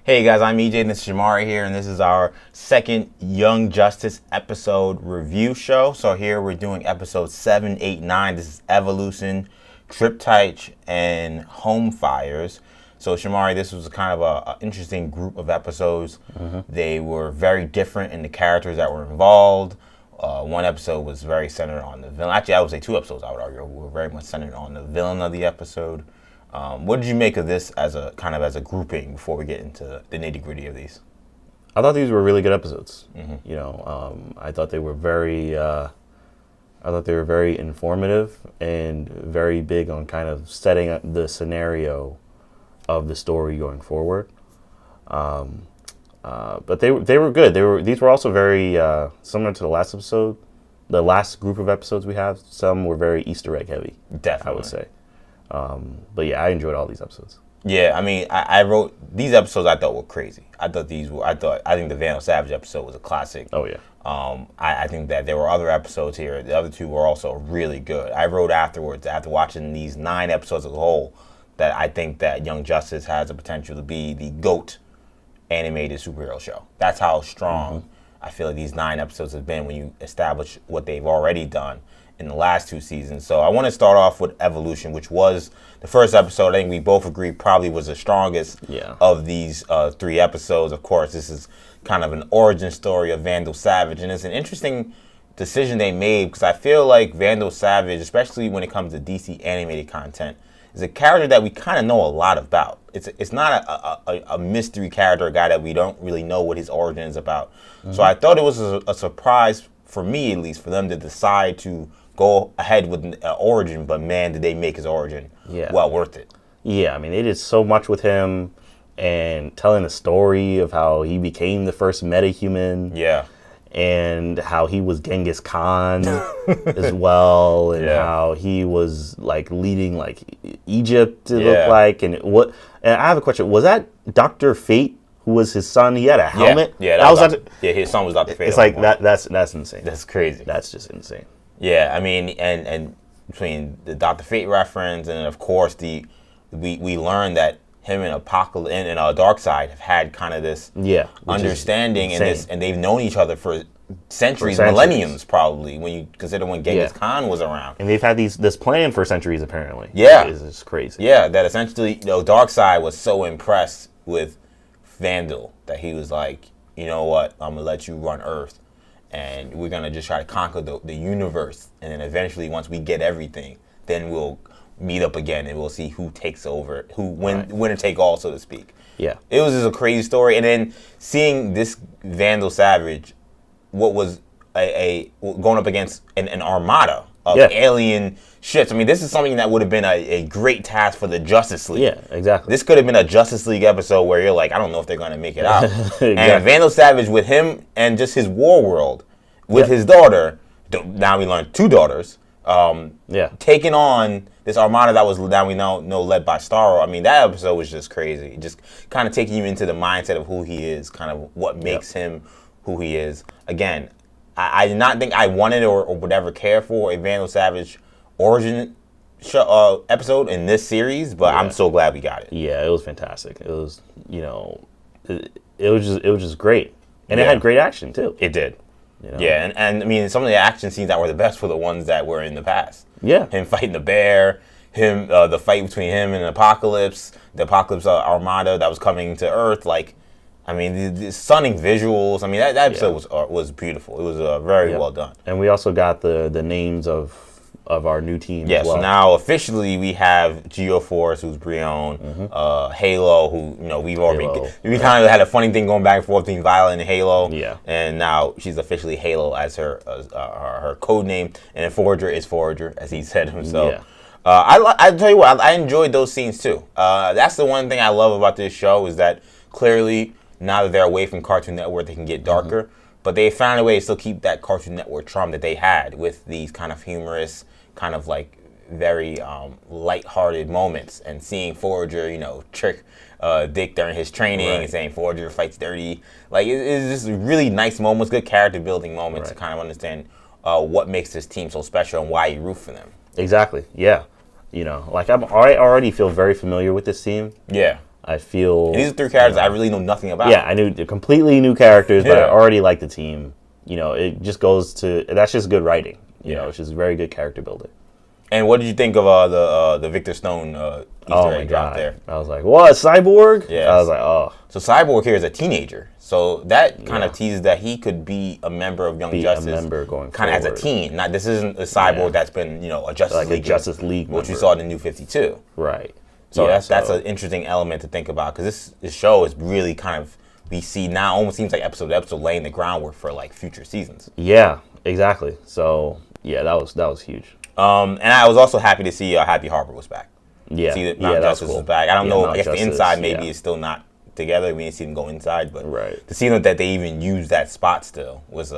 Hey guys, I'm EJ and this is Shamari here, and this is our second Young Justice episode review show. So here we're doing episodes 7, 8, 9. This is Evolution, Triptych, and Home Fires. So Shamari, this was kind of an interesting group of episodes. They were very different in the characters that were involved. One episode was very centered on the villain. Actually, I would say 2 episodes, I would argue, were very much centered on the villain of the episode. What did you make of this as a grouping before we get into the nitty gritty of these? I thought these were really good episodes. I thought they were very informative and very big on kind of setting up the scenario of the story going forward. But they were good. These were also very similar to the last episode. The last group of episodes we have, some were very Easter egg heavy. Definitely, I would say. But yeah, I enjoyed all these episodes. Yeah, I mean, I wrote these episodes. I thought were crazy. I think the Vandal Savage episode was a classic. Oh yeah. I think that there were other episodes here. The other 2 were also really good. I wrote afterwards, after watching these 9 episodes as a whole, that I think that Young Justice has the potential to be the GOAT animated superhero show. That's how strong I feel like these 9 episodes have been when you establish what they've already done in the last 2 seasons. So I want to start off with Evolution, which was the first episode. I think we both agree probably was the strongest of these 3 episodes. Of course, this is kind of an origin story of Vandal Savage, and it's an interesting decision they made because I feel like Vandal Savage, especially when it comes to DC animated content, is a character that we kind of know a lot about. It's not a mystery character, a guy that we don't really know what his origin is about. So I thought it was a surprise, for me at least, for them to decide to go ahead with an origin, but man, did they make his origin well worth it. Yeah, I mean, they did so much with him and telling the story of how he became the first metahuman. Yeah. And how he was Genghis Khan as well, and how he was like leading like Egypt, it looked like. And I have a question. Was that Dr. Fate who was his son? He had a helmet? Yeah, his son was Dr. Fate. It's like that's insane. That's crazy. That's just insane. Yeah, I mean, and between the Dr. Fate reference and of course we learned that him and Apocalypse and Darkseid have had kind of this understanding and they've known each other for centuries, millenniums probably, when you consider when Genghis Khan was around. And they've had this plan for centuries apparently. Yeah. It's crazy. Yeah, that essentially, Darkseid was so impressed with Vandal that he was like, you know what, I'm going to let you run Earth and we're going to just try to conquer the universe, and then eventually once we get everything, then we'll meet up again and we'll see who takes over, winner take all, so to speak. Yeah. It was just a crazy story. And then seeing this Vandal Savage, what was going up against an armada of alien ships. I mean, this is something that would have been a great task for the Justice League. Yeah, exactly. This could have been a Justice League episode where you're like, I don't know if they're going to make it out. Exactly. And Vandal Savage with him and just his war world with his daughter, now we learned 2 daughters, taking on this armada that was now we know led by Starro. I mean, that episode was just crazy. Just kind of taking you into the mindset of who he is, kind of what makes him who he is. Again, I did not think I wanted or would ever care for a Vandal Savage origin episode in this series, but I'm so glad we got it. Yeah, it was fantastic. It was, it was just great, and it had great action too. It did. Yeah, and I mean, some of the action scenes that were the best were the ones that were in the past. Yeah. Him fighting the bear, the fight between him and the Apocalypse armada that was coming to Earth. Like, I mean, the stunning visuals. I mean, that episode was beautiful. It was very well done. And we also got the names of our new team as well. So now officially we have Geoforce, who's Brion, Halo, who we kind of had a funny thing going back and forth between Violet and Halo. Yeah. And now she's officially Halo as her code name, and then Forager is Forager, as he said himself. Yeah. I tell you what, I enjoyed those scenes too. That's the one thing I love about this show, is that clearly now that they're away from Cartoon Network, they can get darker. But they found a way to still keep that Cartoon Network charm that they had with these kind of humorous, kind of like very light-hearted moments. And seeing Forager, trick Dick during his training and saying Forager fights dirty. Like, it's just really nice moments, good character-building moments to kind of understand what makes this team so special and why you root for them. Exactly, yeah. Like I already feel very familiar with this team. Yeah. I feel and these are 3 characters I really know nothing about. Yeah, I knew completely new characters, but I already like the team. You know, it just goes to that's just good writing. You know, it's just very good character building. And what did you think of the Victor Stone Easter egg drop there? I was like, what, Cyborg? Yeah. I was like, oh. So Cyborg here is a teenager. So that kind of teases that he could be a member of Young Justice. A member going kind of as a teen. Not this isn't a Cyborg that's been, you know, a Justice League. Like a Justice League which we saw in the New 52. Right. So that's an interesting element to think about, because this show is really kind of, we see now, almost seems like episode to episode, laying the groundwork for like future seasons. Yeah, exactly. So yeah, that was huge. And I was also happy to see Happy Harbor was back. Yeah, see that Mount Justice was back. I don't know. I guess Justice, the inside maybe is still not together. We didn't see them go inside, but to see that they even used that spot still was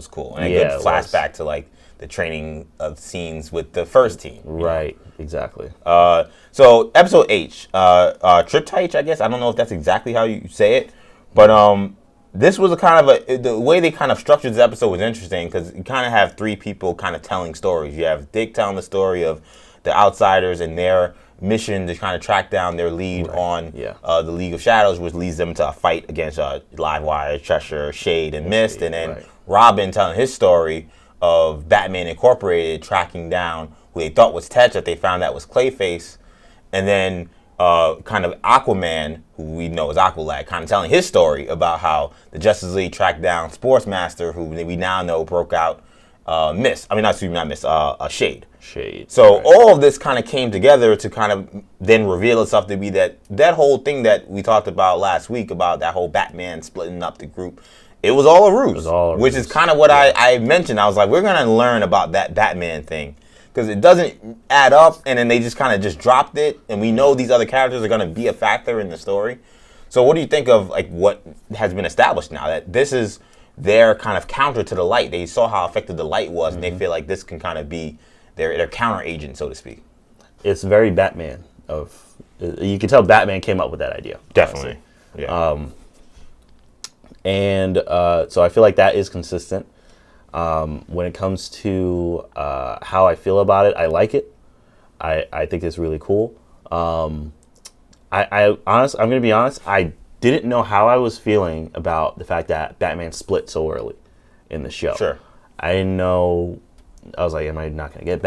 cool, and a good flashback to like the training of scenes with the first team. Right. Exactly. So episode H, Triptych, I guess. I don't know if that's exactly how you say it, but this was a kind of the way they kind of structured this episode was interesting, because you kind of have 3 people kind of telling stories. You have Dick telling the story of the Outsiders and their mission to kind of track down their lead on the League of Shadows, which leads them to a fight against Livewire, Cheshire, Shade, and Mist. And then Robin telling his story of Batman Incorporated tracking down who they thought was Tetch, that they found out was Clayface. And then kind of Aquaman, who we know as Aqualad, kind of telling his story about how the Justice League tracked down Sportsmaster, who we now know broke out Shade. So all of this kind of came together to kind of then reveal itself to be that whole thing that we talked about last week, about that whole Batman splitting up the group. It was all a ruse, which is kind of what I mentioned. I was like, we're going to learn about that Batman thing, because it doesn't add up, and then they just kind of just dropped it, and we know these other characters are going to be a factor in the story. So what do you think of like what has been established now, that this is their kind of counter to the Light? They saw how effective the Light was, and they feel like this can kind of be their counter agent, so to speak. It's very Batman. You can tell Batman came up with that idea. Definitely. Honestly. Yeah. So I feel like that is consistent. When it comes to how I feel about it, I like it. I think it's really cool. I'm going to be honest, I didn't know how I was feeling about the fact that Batman split so early in the show. Sure. I didn't know. I was like, am I not going to get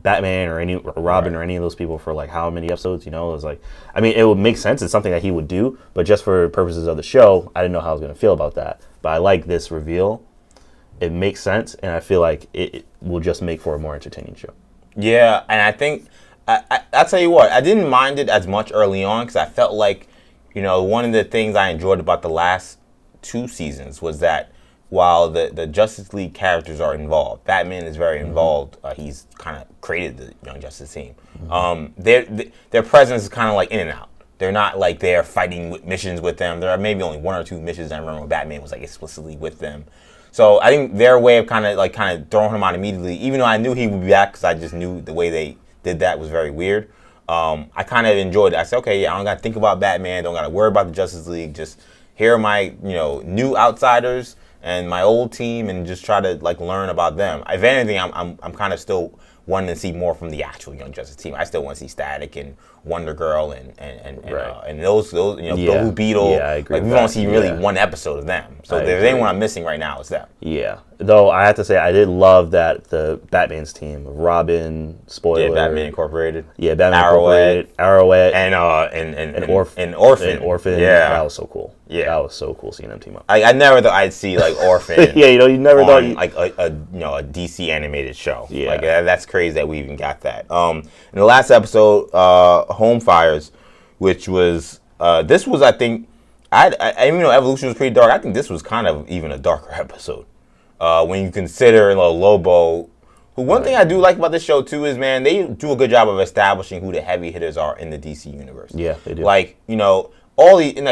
Batman or Robin or any of those people for like how many episodes? You know, it was like, I mean, it would make sense. It's something that he would do, but just for purposes of the show, I didn't know how I was going to feel about that. But I like this reveal. It makes sense, and I feel like it will just make for a more entertaining show. Yeah, and I think, I'll tell you what, I didn't mind it as much early on, because I felt like, you know, one of the things I enjoyed about the last 2 seasons was that while the Justice League characters are involved, Batman is very involved. He's kind of created the Young Justice team. Their presence is kind of like in and out. They're not like they're fighting missions with them. There are maybe only 1 or 2 missions I remember where Batman was like explicitly with them. So I think their way of kind of throwing him out immediately, even though I knew he would be back, because I just knew the way they did that was very weird. I kind of enjoyed it. I said, okay, I don't got to think about Batman. Don't got to worry about the Justice League. Just here are my new Outsiders and my old team, and just try to like learn about them. If anything, I'm kind of still wanting to see more from the actual Young Justice team. I still want to see Static and Wonder Girl and those Blue Beetle. Yeah, I agree. Like, we don't see really one episode of them. So if there's anyone I'm missing right now, it's them. Yeah. Though I have to say, I did love that the Batman's team, Robin, Spoiler, Batman Incorporated, Batman Arrowhead, and Orphan. Yeah, that was so cool. Yeah, that was so cool seeing them team up. I never thought I'd see like Orphan. Yeah, you never thought like a DC animated show. Yeah, like that's crazy that we even got that. In the last episode, Home Fires, which was this was, I think, I even though Evolution was pretty dark, I think this was kind of even a darker episode. When you consider Lobo, who one thing I do like about this show too is, man, they do a good job of establishing who the heavy hitters are in the DC universe. Yeah, they do. Like,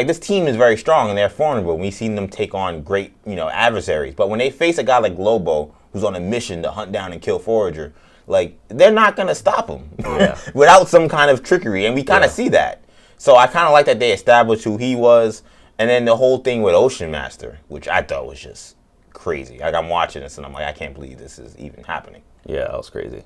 this team is very strong and they're formidable. We've seen them take on great, adversaries. But when they face a guy like Lobo, who's on a mission to hunt down and kill Forager, like, they're not going to stop him without some kind of trickery. And we kind of see that. So I kind of like that they established who he was. And then the whole thing with Ocean Master, which I thought was just crazy. Like, I'm watching this and I'm like, I can't believe this is even happening. Yeah, that was crazy.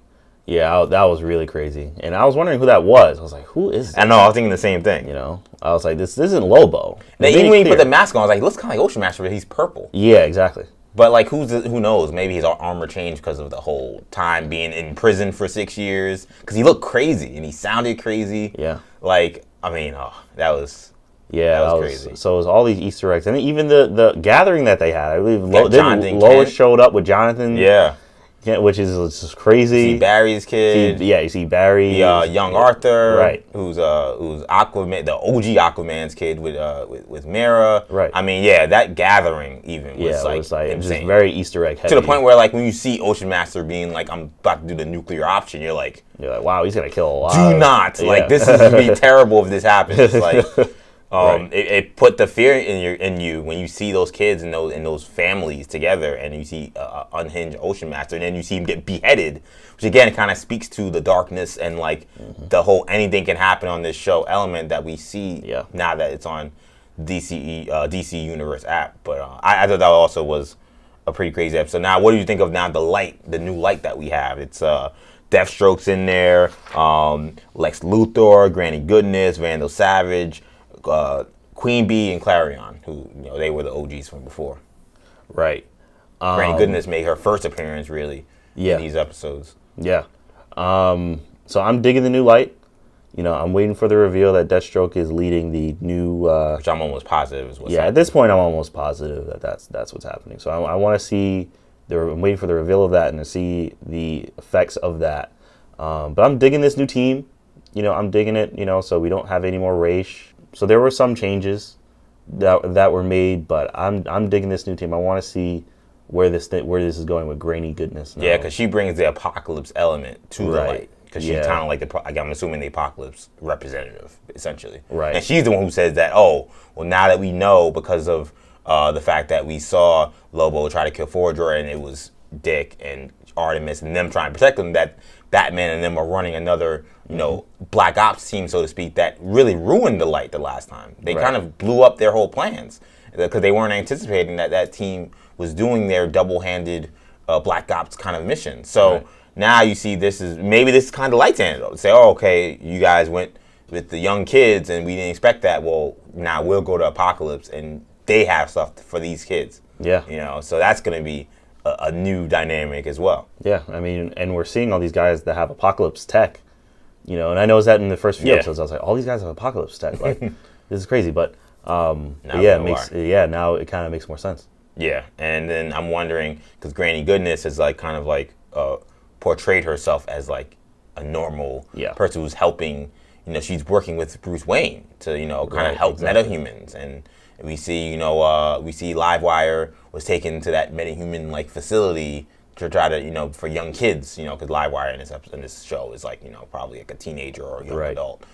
Yeah, that was really crazy. And I was wondering who that was. I was like, who is that? I know, I was thinking the same thing. You know, I was like, this isn't Lobo. Now, even when he put the mask on, I was like, it looks kind of like Ocean Master, but he's purple. Yeah, exactly. But like, who knows? Maybe his armor changed because of the whole time being in prison for 6 years. Because he looked crazy and he sounded crazy. Yeah. Like, I mean, that was crazy. So it was all these Easter eggs, and even the gathering that they had. I believe Lois showed up with Jonathan. Yeah. Which is just crazy. You see Barry's kid. You see Barry. Young Arthur. Right. Who's Aquaman, the OG Aquaman's kid with Mera. Right. I mean, that gathering even was insane. It was just very Easter egg heavy. To the point where, like, when you see Ocean Master being like, I'm about to do the nuclear option, you're like, wow, he's gonna kill a lot. Do not. Like, this is gonna be terrible if this happens. It's like, right. it put the fear in you when you see those kids and those families together, and you see unhinged Ocean Master, and then you see him get beheaded, which again kind of speaks to the darkness and like the whole anything can happen on this show element that we see now that it's on DC Universe app. But I thought that also was a pretty crazy episode. Now, what do you think of now the new light that we have? It's Deathstroke's in there, Lex Luthor, Granny Goodness, Vandal Savage, Queen Bee, and Clarion, who they were the OGs from before. Right. Granny Goodness made her first appearance really in these episodes. Yeah. So I'm digging the new light. I'm waiting for the reveal that Deathstroke is leading the new. Which I'm almost positive is what's happening. At this point, I'm almost positive that that's what's happening. So I want to see. I'm waiting for the reveal of that and to see the effects of that. But I'm digging this new team. I'm digging it. So we don't have any more Raish. So there were some changes that were made, but I'm digging this new team. I want to see where this is going with Granny Goodness now. Yeah, because she brings the apocalypse element to the light. Because she's kind of like I'm assuming the apocalypse representative, essentially. Right. And she's the one who says that, now that we know because of the fact that we saw Lobo try to kill Forger and it was Dick and Artemis and them trying to protect them, that Batman and them are running another, Black Ops team, so to speak, that really ruined the light the last time. They kind of blew up their whole plans because they weren't anticipating that team was doing their double-handed Black Ops kind of mission. So now you see this is kind of Light's antidote. Say, okay, you guys went with the young kids and we didn't expect that. Well, now we'll go to Apocalypse and they have stuff for these kids. Yeah. So that's going to be a new dynamic as well. Yeah, I mean, and we're seeing all these guys that have Apocalypse tech, and I noticed that in the first few episodes. I was like, all these guys have Apocalypse tech. Like, this is crazy, but now it kind of makes more sense. Yeah, and then I'm wondering because Granny Goodness is like kind of like portrayed herself as like a normal person who's helping. She's working with Bruce Wayne to kind of help metahumans, and we see Livewire was taken to that metahuman like facility to try to for young kids, because Livewire in this show is like probably like a teenager or a young adult.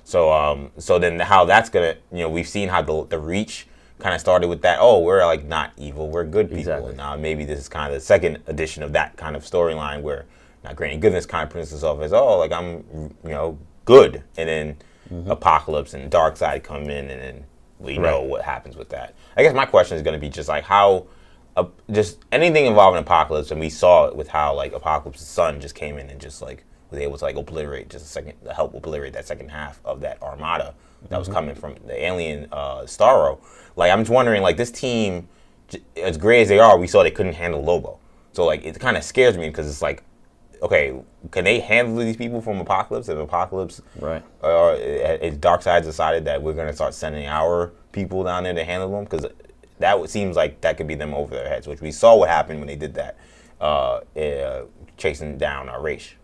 So then how that's gonna we've seen how the Reach kind of started with that. Oh, we're like not evil, we're good people. Exactly. And now maybe this is kind of the second edition of that kind of storyline where now Granny Goodness kind of presents herself as like I'm good, and then Apocalypse and Darkseid come in, and then we know what happens with that. I guess my question is going to be just like how, just anything involving Apocalypse, and we saw it with how like Apocalypse's son just came in and just like was able to like help obliterate that second half of that armada that was coming from the alien Starro. Like I'm just wondering, like this team, as great as they are, we saw they couldn't handle Lobo. So like it kind of scares me because it's like, okay, can they handle these people from Apocalypse? If Apocalypse, if Darkseid decided that we're going to start sending our people down there to handle them, because that seems like that could be them over their heads, which we saw what happened when they did that, chasing down Raish.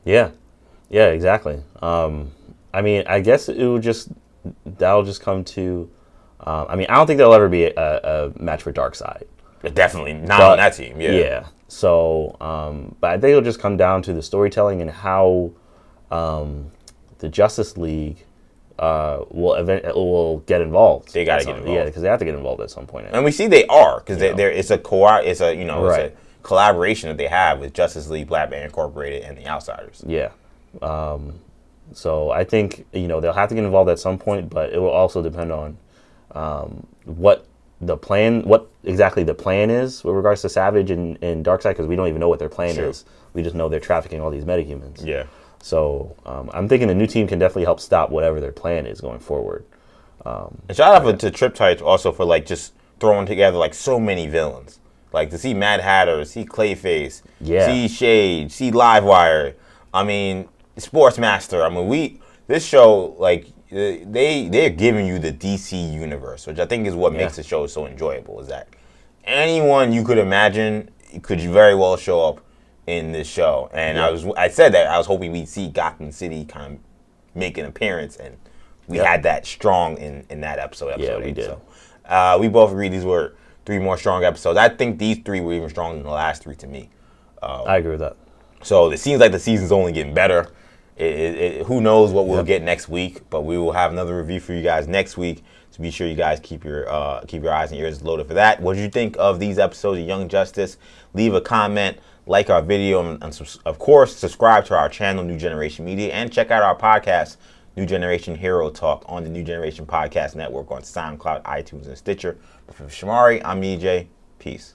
Yeah, exactly. I mean, I guess that'll just come to. I don't think there'll ever be a match for Darkseid. Definitely not on that team. Yeah. So, but I think it'll just come down to the storytelling and how the Justice League will get involved. They got to get involved. Yeah, because they have to get involved at some point. And we see they are, because it's a collaboration that they have with Justice League, Batman Incorporated, and the Outsiders. Yeah. So I think they'll have to get involved at some point, but it will also depend on what the plan, what exactly the plan is with regards to Savage and Darkseid, because we don't even know what their plan is. We just know they're trafficking all these metahumans. Yeah. So I'm thinking the new team can definitely help stop whatever their plan is going forward. And shout out to Triptych also for like just throwing together like so many villains. Like to see Mad Hatter, see Clayface, see Shade, see Livewire. I mean, Sportsmaster. I mean, this show, like they're giving you the DC universe, which I think is what makes the show so enjoyable. Is that anyone you could imagine could very well show up in this show. And I said that I was hoping we'd see Gotham City kind of make an appearance, and we had that strong in that episode. Yeah, we did. So, we both agreed these were 3 more strong episodes. I think these 3 were even stronger than the last 3 to me. I agree with that. So it seems like the season's only getting better. Who knows what we'll get next week, but we will have another review for you guys next week. So be sure you guys keep your eyes and ears loaded for that. What did you think of these episodes of Young Justice? Leave a comment, like our video, and of course, subscribe to our channel, New Generation Media, and check out our podcast, New Generation Hero Talk, on the New Generation Podcast Network on SoundCloud, iTunes, and Stitcher. But from Shamari, I'm EJ. Peace.